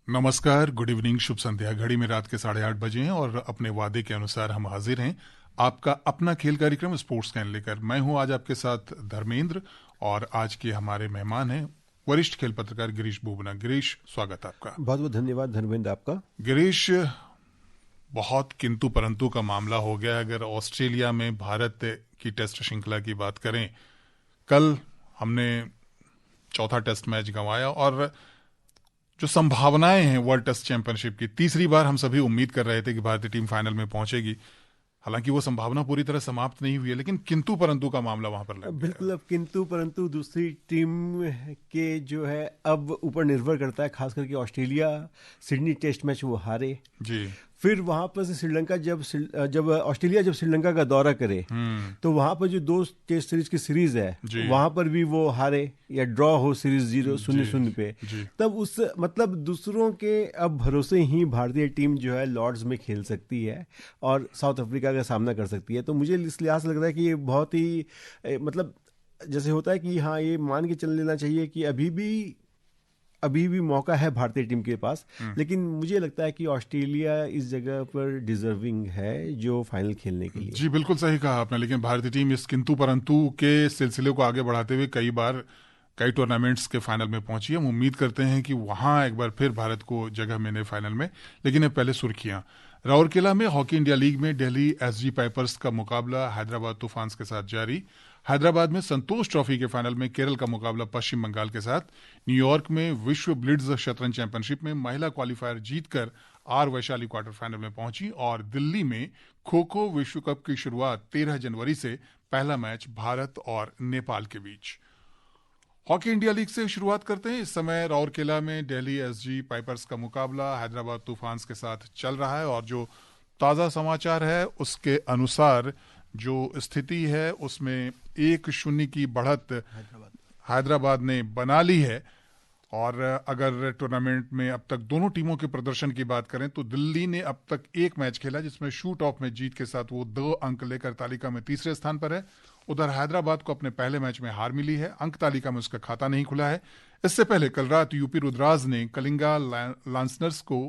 नमस्कार, good evening, शुभ संध्या। घड़ी में रात के 8:30 बजे हैं और अपने वादे के अनुसार हम हाजिर हैं आपका अपना खेल कार्यक्रम स्पोर्ट्स कैन लेकर। मैं हूं आज आपके साथ धर्मेंद्र और आज के हमारे मेहमान हैं वरिष्ठ खेल पत्रकार गिरीश बुबना। गिरीश, स्वागत आपका। बहुत बहुत धन्यवाद धर्मेंद्र आपका। गिरीश, बहुत किंतु परंतु का मामला हो गया। अगर ऑस्ट्रेलिया में भारत की टेस्ट श्रृंखला की बात करें, कल हमने चौथा टेस्ट मैच गंवाया और जो संभावनाएं हैं वर्ल्ड टेस्ट चैंपियनशिप की, तीसरी बार हम सभी उम्मीद कर रहे थे कि भारतीय टीम फाइनल में पहुंचेगी। हालांकि वो संभावना पूरी तरह समाप्त नहीं हुई है, लेकिन किंतु परंतु का मामला वहां पर लग गया। बिल्कुल, अब किंतु परंतु दूसरी टीम के जो है अब ऊपर निर्भर करता है, खास करके ऑस्ट्रेलिया सिडनी टेस्ट मैच वो हारे। जी। फिर वहां पर से श्रीलंका जब ऑस्ट्रेलिया जब श्रीलंका का दौरा करे तो वहां पर जो दो टेस्ट सीरीज की सीरीज है वहां पर भी वो हारे या ड्रॉ हो सीरीज 0-0 पे। तब उस मतलब दूसरों के अब भरोसे ही भारतीय टीम जो है लॉर्ड्स में खेल सकती है और साउथ अफ्रीका का सामना कर सकती है। तो मुझे इस लिहाज से लग रहा है कि ये बहुत ही मतलब जैसे होता है कि हाँ, ये मान के चल लेना चाहिए कि अभी भी मौका है भारतीय टीम के पास। लेकिन मुझे लगता है कि ऑस्ट्रेलिया इस जगह पर डिजर्विंग है जो फाइनल खेलने के लिए। जी, बिल्कुल सही कहा आपने। लेकिन भारतीय टीम इस किंतु परंतु के सिलसिले को आगे बढ़ाते हुए कई टूर्नामेंट्स के फाइनल में पहुंची है। हम उम्मीद करते हैं कि वहां एक बार फिर भारत को जगह मिले फाइनल में। लेकिन अब पहले सुर्खियां। राउरकेला में हॉकी इंडिया लीग में दिल्ली एसजी पाइपर्स का मुकाबला हैदराबाद तूफान्स के साथ जारी। हैदराबाद में संतोष ट्रॉफी के फाइनल में केरल का मुकाबला पश्चिम बंगाल के साथ। न्यूयॉर्क में विश्व ब्लिट्ज शतरंज चैंपियनशिप में महिला क्वालिफायर जीतकर आर वैशाली क्वार्टर फाइनल में पहुंची। और दिल्ली में खो खो विश्व कप की शुरुआत 13 जनवरी से, पहला मैच भारत और नेपाल के बीच। हॉकी इंडिया लीग से शुरुआत करते हैं। इस समय राउरकेला में दिल्ली एसजी पाइपर्स का मुकाबला हैदराबाद तूफान्स के साथ चल रहा है और जो ताजा समाचार है उसके अनुसार जो स्थिति है उसमें 1-0 की बढ़त हैदराबाद ने बना ली है। और अगर टूर्नामेंट में अब तक दोनों टीमों के प्रदर्शन की बात करें तो दिल्ली ने अब तक एक मैच खेला जिसमें शूट ऑफ में जीत के साथ वो 2 अंक लेकर तालिका में तीसरे स्थान पर है। उधर हैदराबाद को अपने पहले मैच में हार मिली है, अंक तालिका में उसका खाता नहीं खुला है। इससे पहले कल रात यूपी रुद्राज ने कलिंगा लांसनर्स को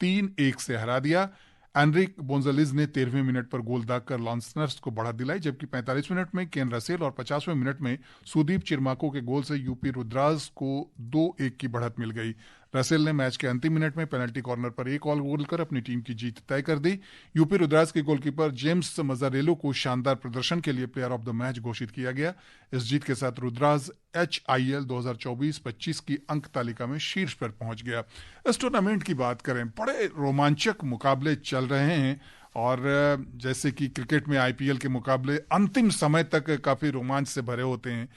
3-1 से हरा दिया। एनरिक बोंजलिज ने 13वें मिनट पर गोल दागकर लांसनर्स को बढ़त दिलाई, जबकि 45 मिनट में केन रसेल और 50वें मिनट में सुदीप चिरमाको के गोल से यूपी रुद्राज को 2-1 की बढ़त मिल गई। रसेल ने मैच के अंतिम मिनट में पेनल्टी कॉर्नर पर एक और गोल कर अपनी टीम की जीत तय कर दी। यूपी रुद्राज के गोलकीपर जेम्स मजारेलो को शानदार प्रदर्शन के लिए प्लेयर ऑफ द मैच घोषित किया गया। इस जीत के साथ रुद्राज HIL 2024-25 की अंक तालिका में शीर्ष पर पहुंच गया। इस टूर्नामेंट की बात करें, बड़े रोमांचक मुकाबले चल रहे हैं और जैसे कि क्रिकेट में IPL के मुकाबले अंतिम समय तक काफी रोमांच से भरे होते हैं,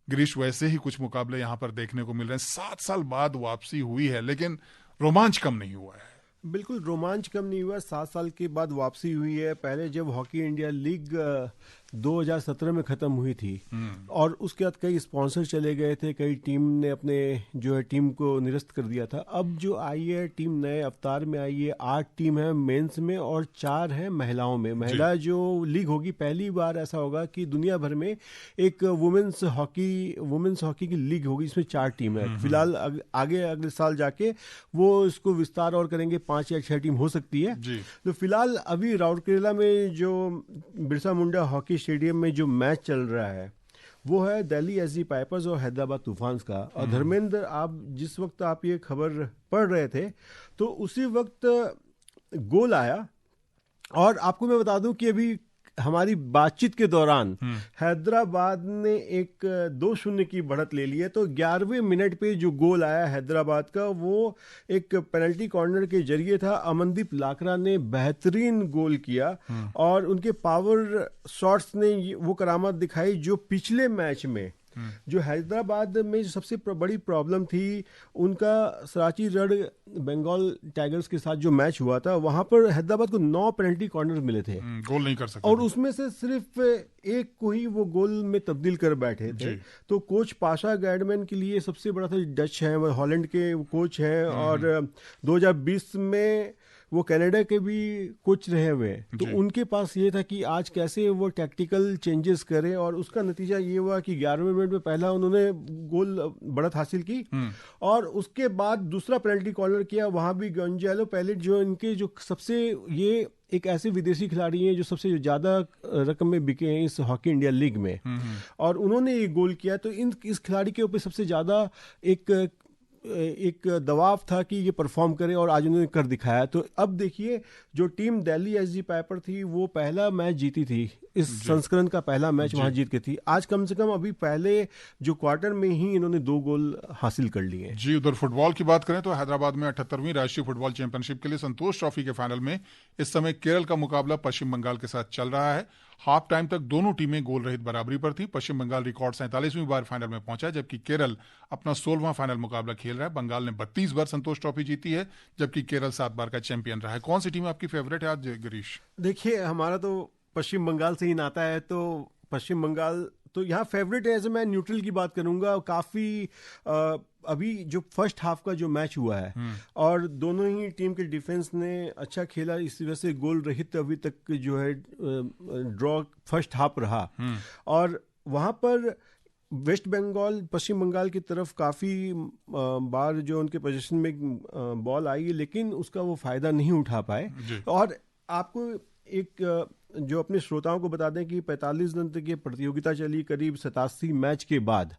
गिरीश, वैसे ही कुछ मुकाबले यहां पर देखने को मिल रहे हैं। 7 साल बाद वापसी हुई है लेकिन रोमांच कम नहीं हुआ है। बिल्कुल, रोमांच कम नहीं हुआ। 7 साल के बाद वापसी हुई है। पहले जब हॉकी इंडिया लीग 2017 में खत्म हुई थी और उसके बाद कई स्पॉन्सर चले गए थे, कई टीम ने अपने जो है टीम को निरस्त कर दिया था। अब जो आई है टीम नए अवतार में आई है। 8 टीम है मेंस में और 4 है महिलाओं में। महिला जो लीग होगी, पहली बार ऐसा होगा कि दुनिया भर में एक वुमेन्स हॉकी की लीग होगी, इसमें 4 टीम है। फिलहाल आगे अगले साल जाके वो इसको विस्तार और करेंगे, 5 या 6 टीम हो सकती है। तो फिलहाल अभी राउरकेला में जो बिरसा मुंडा हॉकी स्टेडियम में जो मैच चल रहा है वो है दिल्ली एसजी पाइपर्स और हैदराबाद तूफान्स का। और धर्मेंद्र, आप जिस वक्त आप ये खबर पढ़ रहे थे तो उसी वक्त गोल आया। और आपको मैं बता दूं कि अभी हमारी बातचीत के दौरान हैदराबाद ने एक 2-0 की बढ़त ले ली है। तो 11वें मिनट पे जो गोल आया हैदराबाद का वो एक पेनल्टी कॉर्नर के जरिए था। अमनदीप लाकरा ने बेहतरीन गोल किया और उनके पावर शॉट्स ने वो करामत दिखाई जो पिछले मैच में जो हैदराबाद में जो सबसे बड़ी प्रॉब्लम थी उनका सराची रड बंगाल टाइगर्स के साथ जो मैच हुआ था, वहां पर हैदराबाद को 9 पेनल्टी कॉर्नर मिले थे, गोल नहीं कर सकते और उसमें से सिर्फ एक को ही वो गोल में तब्दील कर बैठे थे। तो कोच पाशा गैडमैन के लिए सबसे बड़ा था, डच है, हॉलैंड के कोच हैं और 2020 में वो कनाडा के भी कोच रहे हुए हैं, तो जी। उनके पास ये था कि आज कैसे वो टैक्टिकल चेंजेस करे, और उसका नतीजा ये हुआ कि 11वें मिनट में पहला उन्होंने गोल बढ़त हासिल की, और उसके बाद दूसरा पेनल्टी कॉर्नर किया, वहां भी गोंजालो पैलेट जो इनके जो सबसे ये एक ऐसे विदेशी खिलाड़ी हैं जो सबसे ज्यादा रकम में बिके हैं इस हॉकी इंडिया लीग में, और उन्होंने ये गोल किया। तो इस खिलाड़ी के ऊपर सबसे ज्यादा एक दबाव था कि ये परफॉर्म करे, और आज उन्होंने कर दिखाया। तो अब देखिए, जो टीम दिल्ली एसजी पाइपर थी वो पहला मैच जीती थी, इस संस्करण का पहला मैच वहां जीत के थी। आज कम से कम अभी पहले जो क्वार्टर में ही इन्होंने 2 गोल हासिल कर लिए। जी, उधर फुटबॉल की बात करें तो हैदराबाद में 78वीं राष्ट्रीय फुटबॉल चैंपियनशिप के लिए संतोष ट्रॉफी के फाइनल में इस समय केरल का मुकाबला पश्चिम बंगाल के साथ चल रहा है। हाफ टाइम तक दोनों टीमें गोल रहित बराबरी पर थी। पश्चिम बंगाल रिकॉर्ड 47वीं बार फाइनल में पहुंचा है, जबकि केरल अपना 16वां फाइनल मुकाबला खेल रहा है। बंगाल ने 32 बार संतोष ट्रॉफी जीती है, जबकि केरल 7 बार का चैंपियन रहा है। कौन सी टीम आपकी फेवरेट है आज, गिरीश? देखिए, हमारा तो पश्चिम बंगाल से ही नाता है, तो पश्चिम बंगाल तो यहाँ फेवरेट है। ऐसे मैं न्यूट्रल की बात करूंगा, काफी अभी जो फर्स्ट हाफ का जो मैच हुआ है, और दोनों ही टीम के डिफेंस ने अच्छा खेला, इस वजह से गोल रहित अभी तक जो है ड्रॉ फर्स्ट हाफ रहा। और वहां पर वेस्ट बंगाल पश्चिम बंगाल की तरफ काफ़ी बार जो उनके पोजीशन में बॉल आई, लेकिन उसका वो फायदा नहीं उठा पाए। और आपको एक जो अपने श्रोताओं को बता दें कि 45 दिन तक ये प्रतियोगिता चली, करीब 87 मैच के बाद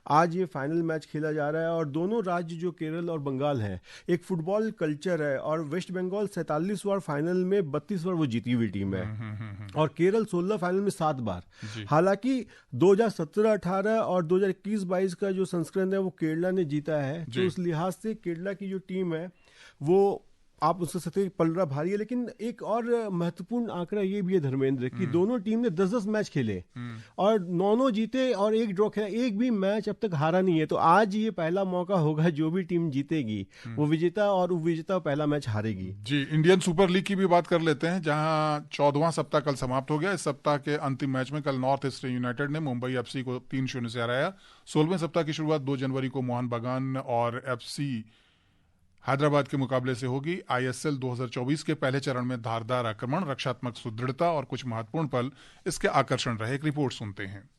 आज ये फाइनल मैच खेला जा रहा है। और दोनों राज्य जो केरल और बंगाल है, एक फुटबॉल कल्चर है, और वेस्ट बंगाल 47 बार फाइनल में 32 बार वो जीती हुई टीम है, और केरल 16 फाइनल में 7 बार। हालांकि 2017-18 और 2021-22 का जो संस्करण है वो केरला ने जीता है, तो उस लिहाज से केरला की जो टीम है वो आप उससे सकते पलड़ा भारी है। लेकिन एक और महत्वपूर्ण आंकड़ा ये भी है धर्मेंद्र, कि दोनों टीम ने 10-10 मैच खेले और 9 जीते और 1 ड्रॉ खेला, एक भी मैच अब तक हारा नहीं है। तो आज ये पहला मौका होगा, जो भी टीम जीतेगी वो विजेता और उपविजेता पहला मैच हारेगी। जी, इंडियन सुपर लीग की भी बात कर लेते हैं, जहां 14वां सप्ताह कल समाप्त हो गया। इस सप्ताह के अंतिम मैच में कल नॉर्थ ईस्ट यूनाइटेड ने मुंबई एफसी को 3-0 से हराया। 16वें सप्ताह की शुरुआत 2 जनवरी को मोहन बागान और एफसी हैदराबाद के मुकाबले से होगी। आईएसएल 2024 के पहले चरण में धारदार आक्रमण, रक्षात्मक सुदृढ़ता और कुछ महत्वपूर्ण पल इसके आकर्षण रहे। एक रिपोर्ट सुनते हैं।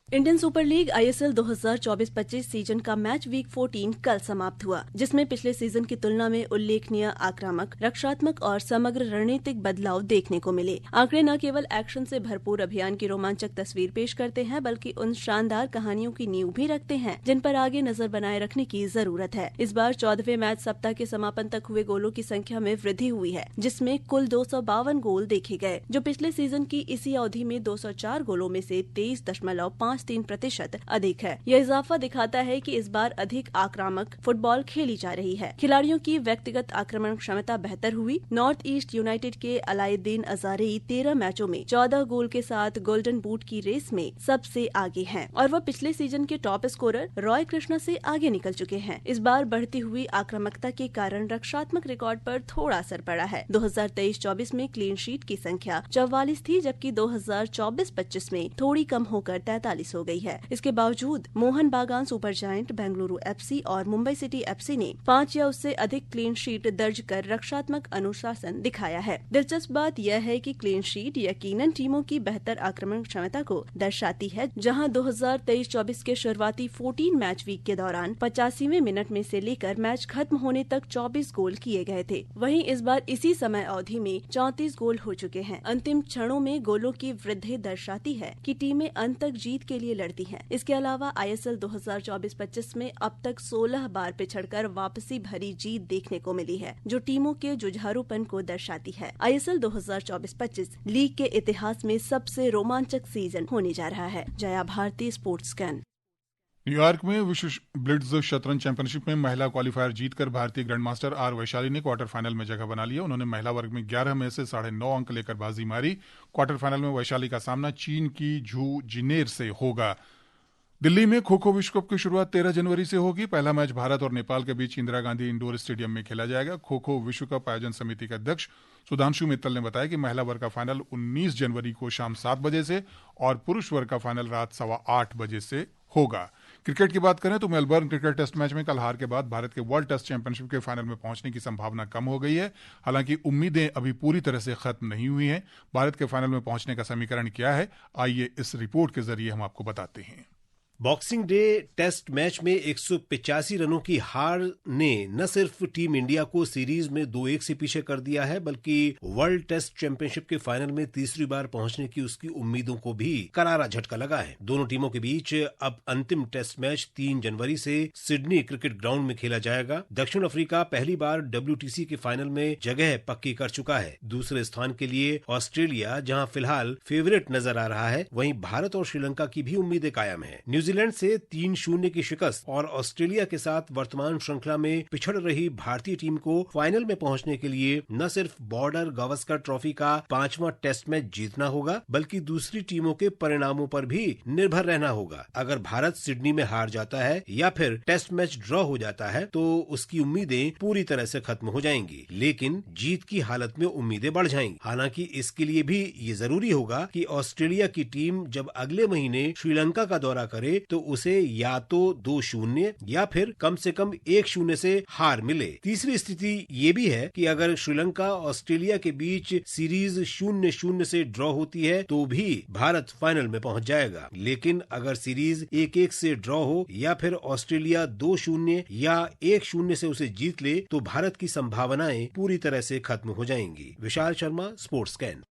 Indian super league ISL 2024-25 season का मैच वीक 14 कल समाप्त हुआ, जिसमें पिछले सीजन की तुलना में उल्लेखनीय आक्रामक, रक्षात्मक और समग्र रणनीतिक बदलाव देखने को मिले। आंकड़े न केवल एक्शन से भरपूर अभियान की रोमांचक तस्वीर पेश करते हैं, बल्कि उन शानदार कहानियों की नींव भी रखते हैं जिन पर आगे नजर बनाए रखने की जरूरत है। इस बार 14वें मैच सप्ताह के समापन तक हुए गोलों की संख्या में वृद्धि हुई है, जिसमें कुल 252 गोल देखे गए, जो पिछले सीजन की इसी अवधि में 204 गोलों में से 23.53% अधिक है। यह इजाफा दिखाता है कि इस बार अधिक आक्रामक फुटबॉल खेली जा रही है। खिलाड़ियों की व्यक्तिगत आक्रमण क्षमता बेहतर हुई। नॉर्थ ईस्ट यूनाइटेड के अलाउद्दीन अजारी 13 मैचों में 14 गोल के साथ गोल्डन बूट की रेस में सबसे आगे हैं, और वह पिछले सीजन के टॉप स्कोरर रॉय कृष्णा से आगे निकल चुके हैं। इस बार बढ़ती हुई आक्रामकता के कारण रक्षात्मक रिकॉर्ड पर थोड़ा असर पड़ा है। 2023-24 में क्लीन शीट की संख्या 44 थी, जबकि 2024-25 में थोड़ी कम होकर 43 हो गई है। इसके बावजूद मोहन बागान सुपर जायंट, बेंगलुरु एफसी और मुंबई सिटी एफसी ने 5 या उससे अधिक क्लीन शीट दर्ज कर रक्षात्मक अनुशासन दिखाया है। दिलचस्प बात यह है कि क्लीन शीट यकीनन टीमों की बेहतर आक्रमण क्षमता को दर्शाती है, जहां 2023-24 के शुरुआती 14 मैच वीक के दौरान 85वें मिनट में से लेकर मैच खत्म होने तक 24 गोल किए गए थे। वहीं इस बार इसी समय अवधि में 34 गोल हो चुके हैं। अंतिम क्षणों में गोलों की वृद्धि दर्शाती है कि टीमें अंत तक जीत के लिए लड़ती हैं। इसके अलावा आईएसएल 2024-25 में अब तक 16 बार पिछड़कर वापसी भरी जीत देखने को मिली है, जो टीमों के जुझारूपन को दर्शाती है। आईएसएल 2024-25 लीग के इतिहास में सबसे रोमांचक सीजन होने जा रहा है। Jaya Bharati, sports scan. New York में विश्व ब्लिट्ज शतरंज चैंपियनशिप में महिला क्वालिफायर जीतकर भारतीय ग्रैंडमास्टर आर वैशाली ने क्वार्टर फाइनल में जगह बना लिया। उन्होंने महिला वर्ग में 11 में से 9.5 अंक लेकर बाजी मारी। क्वार्टर फाइनल में वैशाली का सामना चीन की झू जिनेर से होगा। दिल्ली में खो खो विश्व कप की शुरुआत 13 जनवरी से होगी। पहला मैच भारत और नेपाल के बीच इंदिरा गांधी इंडोर स्टेडियम में खेला जाएगा। खो खो विश्व कप आयोजन समिति के अध्यक्ष सुधांशु मित्तल ने बताया कि महिला वर्ग का फाइनल 19 जनवरी को शाम 7 बजे से और पुरुष वर्ग का फाइनल रात 8:15 बजे से होगा। क्रिकेट की बात करें तो मेलबर्न क्रिकेट टेस्ट मैच में कल हार के बाद भारत के वर्ल्ड टेस्ट चैंपियनशिप के फाइनल में पहुंचने की संभावना कम हो गई है। हालांकि उम्मीदें अभी पूरी तरह से खत्म नहीं हुई हैं। भारत के फाइनल में पहुंचने का समीकरण क्या है, आइए इस रिपोर्ट के जरिए हम आपको बताते हैं। बॉक्सिंग डे टेस्ट मैच में 185 रनों की हार ने न सिर्फ टीम इंडिया को सीरीज में 2-1 से पीछे कर दिया है, बल्कि वर्ल्ड टेस्ट चैंपियनशिप के फाइनल में तीसरी बार पहुंचने की उसकी उम्मीदों को भी करारा झटका लगा है। दोनों टीमों के बीच अब अंतिम टेस्ट मैच 3 जनवरी से सिडनी क्रिकेट ग्राउंड में खेला जाएगा। दक्षिण अफ्रीका पहली बार WTC के फाइनल में जगह पक्की कर चुका है। दूसरे स्थान के लिए ऑस्ट्रेलिया, जहां फिलहाल फेवरेट नजर आ रहा है, वहीं भारत और श्रीलंका की भी उम्मीदें कायम है। न्यूजीलैंड से 3-0 की शिकस्त और ऑस्ट्रेलिया के साथ वर्तमान श्रृंखला में पिछड़ रही भारतीय टीम को फाइनल में पहुंचने के लिए न सिर्फ बॉर्डर गावस्कर ट्रॉफी का 5वां टेस्ट मैच जीतना होगा, बल्कि दूसरी टीमों के परिणामों पर भी निर्भर रहना होगा। अगर भारत सिडनी में हार जाता है या फिर टेस्ट मैच ड्रॉ हो जाता है तो उसकी उम्मीदें पूरी तरह से खत्म हो जाएंगी, लेकिन जीत की हालत में उम्मीदें बढ़ जाएंगी। हालांकि इसके लिए भी ये जरूरी होगा कि ऑस्ट्रेलिया की टीम जब अगले महीने श्रीलंका का दौरा करे तो उसे या तो 2-0 या फिर कम से कम 1-0 से हार मिले। तीसरी स्थिति ये भी है कि अगर श्रीलंका ऑस्ट्रेलिया के बीच सीरीज 0-0 से ड्रॉ होती है तो भी भारत फाइनल में पहुंच जाएगा। लेकिन अगर सीरीज 1-1 से ड्रॉ हो या फिर ऑस्ट्रेलिया 2-0 या 1-0 से उसे जीत ले तो भारत की संभावनाएं पूरी तरह से खत्म हो जाएंगी। Vishal Sharma, sports can.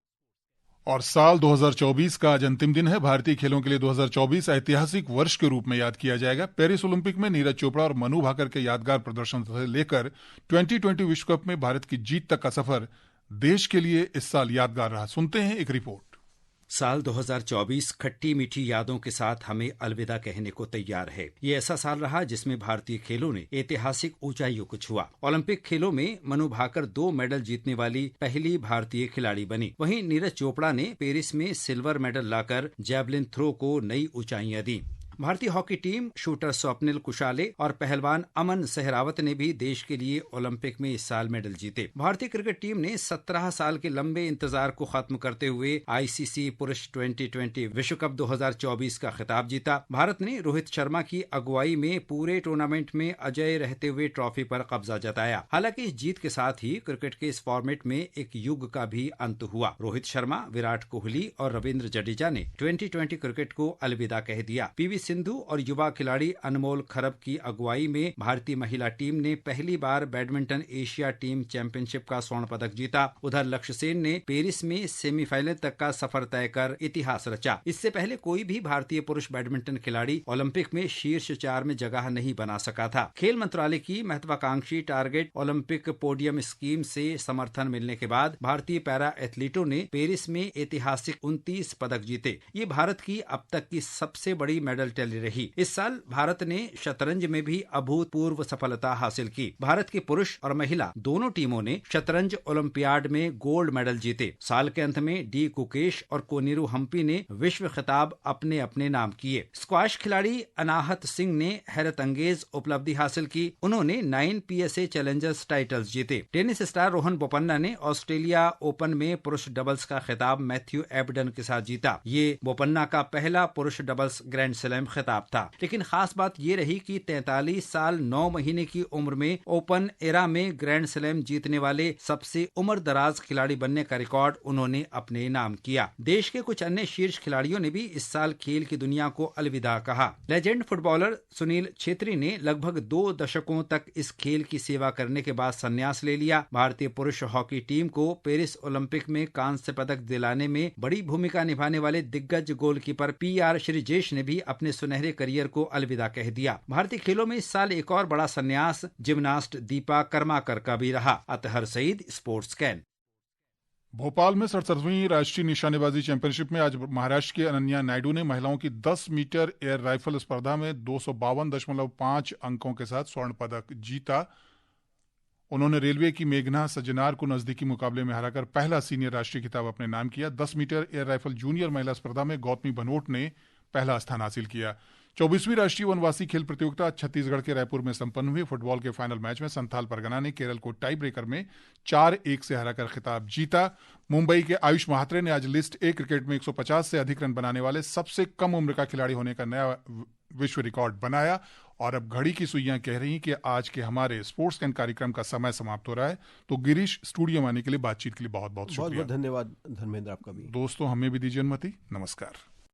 और साल 2024 का आज अंतिम दिन है। भारतीय खेलों के लिए 2024 ऐतिहासिक वर्ष के रूप में याद किया जाएगा। पेरिस ओलंपिक में नीरज चोपड़ा और मनु भाकर के यादगार प्रदर्शन से लेकर 2020 विश्व कप में भारत की जीत तक का सफर देश के लिए इस साल यादगार रहा। सुनते हैं एक रिपोर्ट। साल 2024 खट्टी मीठी यादों के साथ हमें अलविदा कहने को तैयार है। ये ऐसा साल रहा जिसमें भारतीय खेलों ने ऐतिहासिक ऊंचाइयों को छुआ। ओलंपिक खेलों में मनु भाकर 2 मेडल जीतने वाली पहली भारतीय खिलाड़ी बनी। वहीं नीरज चोपड़ा ने पेरिस में सिल्वर मेडल लाकर जैवलिन थ्रो को नई ऊंचाइयां दी। भारतीय hockey team shooter Swapnil Kusale और पहलवान अमन सहरावत ने भी देश के लिए ओलंपिक में इस साल मेडल जीते। भारतीय क्रिकेट टीम ने 17 साल के लंबे इंतजार को खत्म करते हुए ICC पुरुष 2020 विश्व कप 2024 का खिताब जीता। भारत ने रोहित शर्मा की अगुवाई में पूरे टूर्नामेंट में अजय रहते हुए ट्रॉफी पर कब्जा जताया। हालांकि इस जीत के साथ ही क्रिकेट के इस फॉर्मेट में एक युग का भी अंत हुआ। रोहित शर्मा, विराट कोहली और रविंद्र जडेजा ने 2020 क्रिकेट को अलविदा कह दिया। PV सिंधु और युवा खिलाड़ी अनमोल खरब की अगुवाई में भारतीय महिला टीम ने पहली बार बैडमिंटन एशिया टीम चैंपियनशिप का स्वर्ण पदक जीता। उधर लक्ष्य सेन ने पेरिस में सेमीफाइनल तक का सफर तय कर इतिहास रचा। इससे पहले कोई भी भारतीय पुरुष बैडमिंटन खिलाड़ी ओलंपिक में शीर्ष 4 में जगह नहीं बना सका था। खेल मंत्रालय की महत्वाकांक्षी टारगेट ओलंपिक पोडियम स्कीम से समर्थन मिलने के बाद भारतीय पैरा एथलीटों ने पेरिस में ऐतिहासिक 29 पदक जीते। ये भारत की अब तक की सबसे बड़ी मेडल टैली रही। इस साल भारत ने शतरंज में भी अभूतपूर्व सफलता हासिल की। भारत की पुरुष और महिला दोनों टीमों ने शतरंज ओलंपियाड में गोल्ड मेडल जीते। साल के अंत में डी कुकेश और कोनेरू हम्पी ने विश्व खिताब अपने अपने नाम किए। स्क्वाश खिलाड़ी अनाहत सिंह ने हैरत अंगेज उपलब्धि हासिल की। उन्होंने 9 PSA चैलेंजर्स टाइटल्स जीते। टेनिस स्टार रोहन बोपन्ना ने ऑस्ट्रेलिया ओपन में पुरुष डबल्स का खिताब मैथ्यू एबडन के साथ जीता। ये बोपन्ना का पहला पुरुष डबल्स ग्रैंड स्लैम खिताब था। लेकिन खास बात ये रही कि 43 साल 9 महीने की उम्र में ओपन एरा में ग्रैंड स्लैम जीतने वाले सबसे उम्र दराज खिलाड़ी बनने का रिकॉर्ड उन्होंने अपने नाम किया। देश के कुछ अन्य शीर्ष खिलाड़ियों ने भी इस साल खेल की दुनिया को अलविदा कहा। लेजेंड फुटबॉलर सुनील छेत्री ने लगभग 2 दशकों तक इस खेल की सेवा करने के बाद संन्यास ले लिया। भारतीय पुरुष हॉकी टीम को पेरिस ओलंपिक में कांस्य पदक दिलाने में बड़ी भूमिका निभाने वाले दिग्गज गोलकीपर PR श्रीजेश ने भी अपने सुनहरे करियर को अलविदा कह दिया। भारतीय खेलों में इस साल एक और बड़ा संन्यास जिम्नास्ट दीपा कर्माकर का भी रहा। Athar Saeed, sports can. भोपाल में 67वीं राष्ट्रीय निशानेबाजी चैंपियनशिप में आज महाराष्ट्र की अनन्या नायडू ने महिलाओं की 10 मीटर एयर राइफल स्पर्धा में 252.5 अंकों के साथ स्वर्ण पदक जीता। उन्होंने रेलवे की मेघना सज्जनार को नजदीकी मुकाबले में हराकर पहला सीनियर राष्ट्रीय खिताब अपने नाम किया। 10 मीटर एयर राइफल जूनियर महिला स्पर्धा में गौतमी बनोट ने पहला स्थान हासिल किया। 24वीं राष्ट्रीय वनवासी खेल प्रतियोगिता छत्तीसगढ़ के रायपुर में संपन्न हुई। फुटबॉल के फाइनल मैच में संथाल परगना ने केरल को टाई ब्रेकर में 4-1 से हराकर खिताब जीता। मुंबई के आयुष महात्रे ने आज लिस्ट ए क्रिकेट में 150 से अधिक रन बनाने वाले सबसे कम उम्र का खिलाड़ी होने का नया विश्व रिकॉर्ड बनाया। और अब घड़ी की सुइयां कह रही कि आज के हमारे स्पोर्ट्स कैन कार्यक्रम का समय समाप्त हो रहा है। तो गिरीश, स्टूडियो में आने के लिए, बातचीत के लिए बहुत बहुत शुक्रिया। बहुत धन्यवाद धर्मेंद्र, आपका भी। दोस्तों, हमें भी दीजिए अनुमति। नमस्कार।